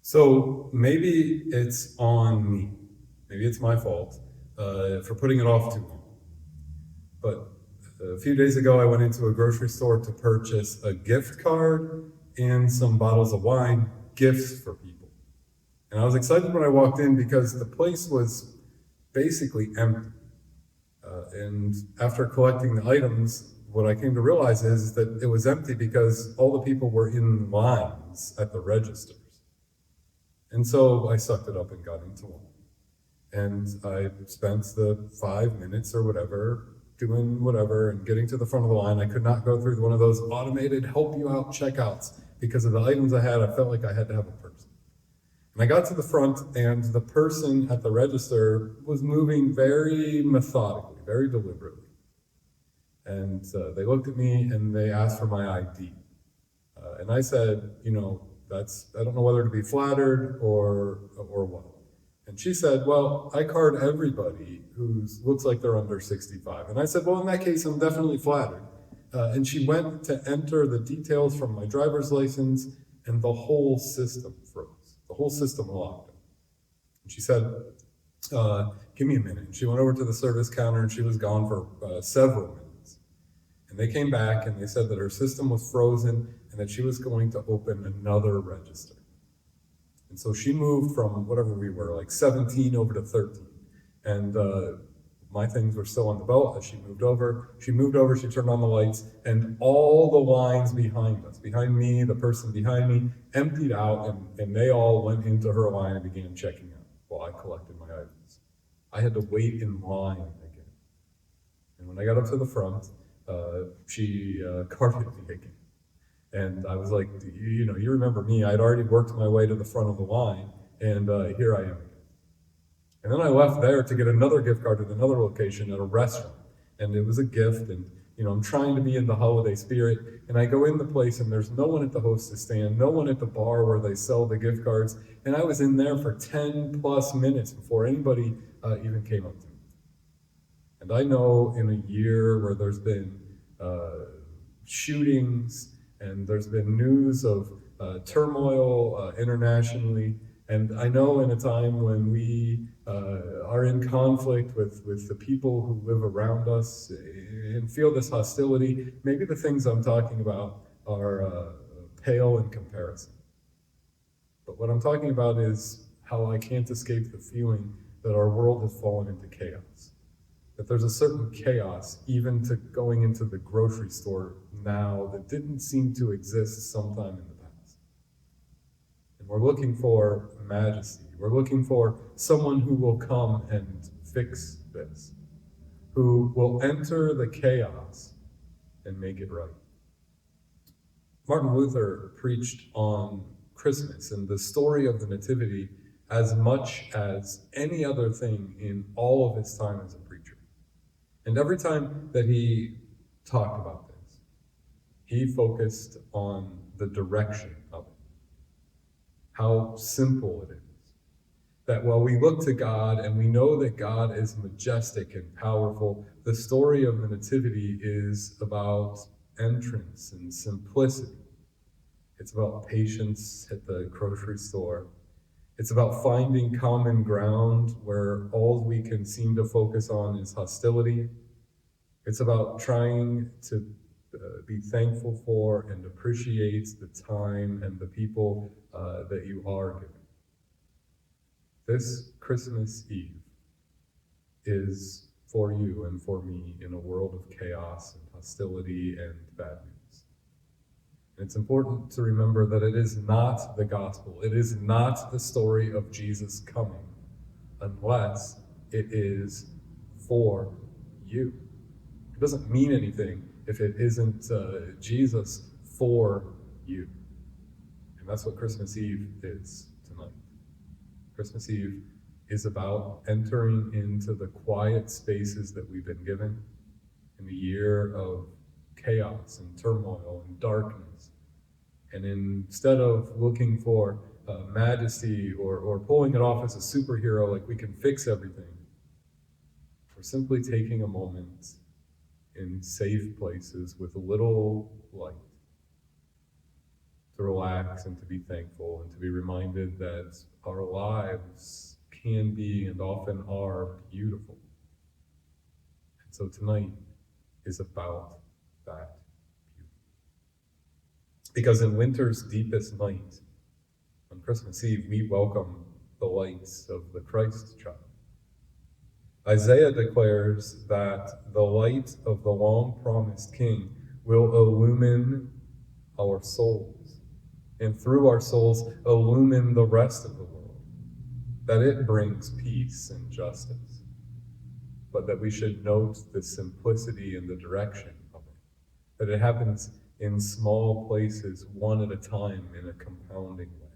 So maybe it's on me. Maybe it's my fault for putting it off too long. But a few days ago, I went into a grocery store to purchase a gift card and some bottles of wine, gifts for people. And I was excited when I walked in because the place was basically empty. And after collecting the items, what I came to realize is that it was empty because all the people were in lines at the registers. And so I sucked it up and got into one. And I spent the 5 minutes or whatever doing whatever and getting to the front of the line. I could not go through one of those automated help you out checkouts because of the items I had. I felt like I had to have a person. And I got to the front, and the person at the register was moving very methodically, very deliberately. And they looked at me and they asked for my ID. And I said, I don't know whether to be flattered or what. And she said, well, I card everybody who looks like they're under 65. And I said, well, in that case, I'm definitely flattered. And she went to enter the details from my driver's license, and the whole system froze. The whole system locked. And she said, give me a minute. And she went over to the service counter, and she was gone for several minutes. And they came back, and they said that her system was frozen and that she was going to open another register. And so she moved from whatever we were, like 17 over to 13. And my things were still on the belt as she moved over. She turned on the lights, and all the lines behind us, behind me, the person behind me, emptied out, and they all went into her line and began checking out while I collected my items. I had to wait in line again. And when I got up to the front, she carded me again. And I was like, you remember me, I'd already worked my way to the front of the line, and here I am again. And then I left there to get another gift card at another location at a restaurant. And it was a gift, and I'm trying to be in the holiday spirit. And I go in the place, and there's no one at the hostess stand, no one at the bar where they sell the gift cards. And I was in there for 10 plus minutes before anybody even came up to me. And I know in a year where there's been shootings, and there's been news of turmoil internationally, and I know in a time when we are in conflict with the people who live around us and feel this hostility, maybe the things I'm talking about are pale in comparison. But what I'm talking about is how I can't escape the feeling that our world has fallen into chaos. That there's a certain chaos even to going into the grocery store now that didn't seem to exist sometime in the past. And we're looking for majesty. We're looking for someone who will come and fix this, who will enter the chaos and make it right. Martin Luther preached on Christmas and the story of the Nativity as much as any other thing in all of his time as a preacher. And every time that he talked about this, he focused on the direction of it. How simple it is. That while we look to God and we know that God is majestic and powerful, the story of the Nativity is about entrance and simplicity. It's about patience at the grocery store. It's about finding common ground where all we can seem to focus on is hostility. It's about trying to be thankful for and appreciate the time and the people that you are given. This Christmas Eve is for you and for me in a world of chaos and hostility and bad news. And it's important to remember that it is not the gospel. It is not the story of Jesus coming unless it is for you. It doesn't mean anything if it isn't Jesus for you. And that's what Christmas Eve is tonight. Christmas Eve is about entering into the quiet spaces that we've been given in the year of chaos and turmoil and darkness. And instead of looking for majesty or pulling it off as a superhero like we can fix everything, we're simply taking a moment in safe places with a little light to relax and to be thankful and to be reminded that our lives can be and often are beautiful. And so tonight is about that beauty. Because in winter's deepest night, on Christmas Eve, we welcome the lights of the Christ child. Isaiah declares that the light of the long-promised King will illumine our souls, and through our souls illumine the rest of the world, that it brings peace and justice, but that we should note the simplicity and the direction of it, that it happens in small places, one at a time, in a compounding way.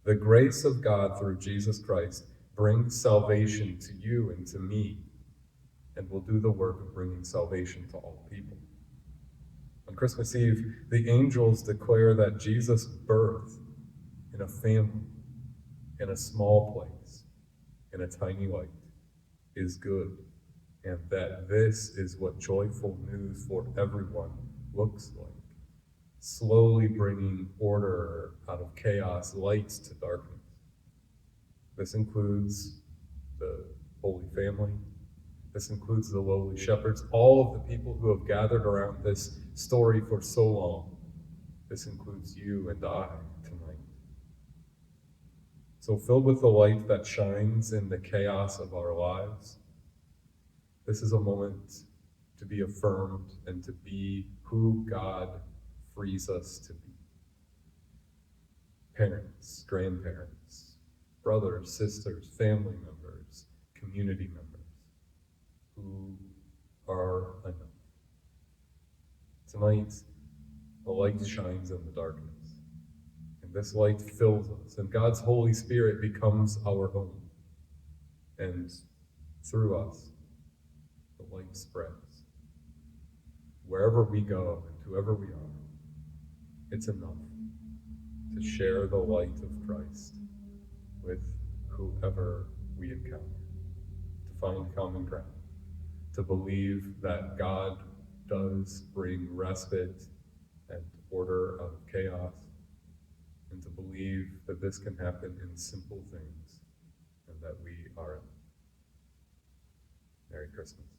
The grace of God through Jesus Christ brings salvation to you and to me, and will do the work of bringing salvation to all people. On Christmas Eve, the angels declare that Jesus' birth in a family, in a small place, in a tiny light, is good, and that this is what joyful news for everyone looks like, slowly bringing order out of chaos, light to darkness. This includes the Holy Family. This includes the lowly shepherds, all of the people who have gathered around this story for so long. This includes you and I tonight. So filled with the light that shines in the chaos of our lives, this is a moment to be affirmed and to be who God frees us to be. Parents, grandparents, brothers, sisters, family members, community members who are enough. Tonight, the light shines in the darkness, and this light fills us, and God's Holy Spirit becomes our own. And through us, the light spreads. Wherever we go and whoever we are, it's enough to share the light of Christ with whoever we encounter, to find common ground, to believe that God does bring respite and order out of chaos, and to believe that this can happen in simple things and that we are enough. Merry Christmas.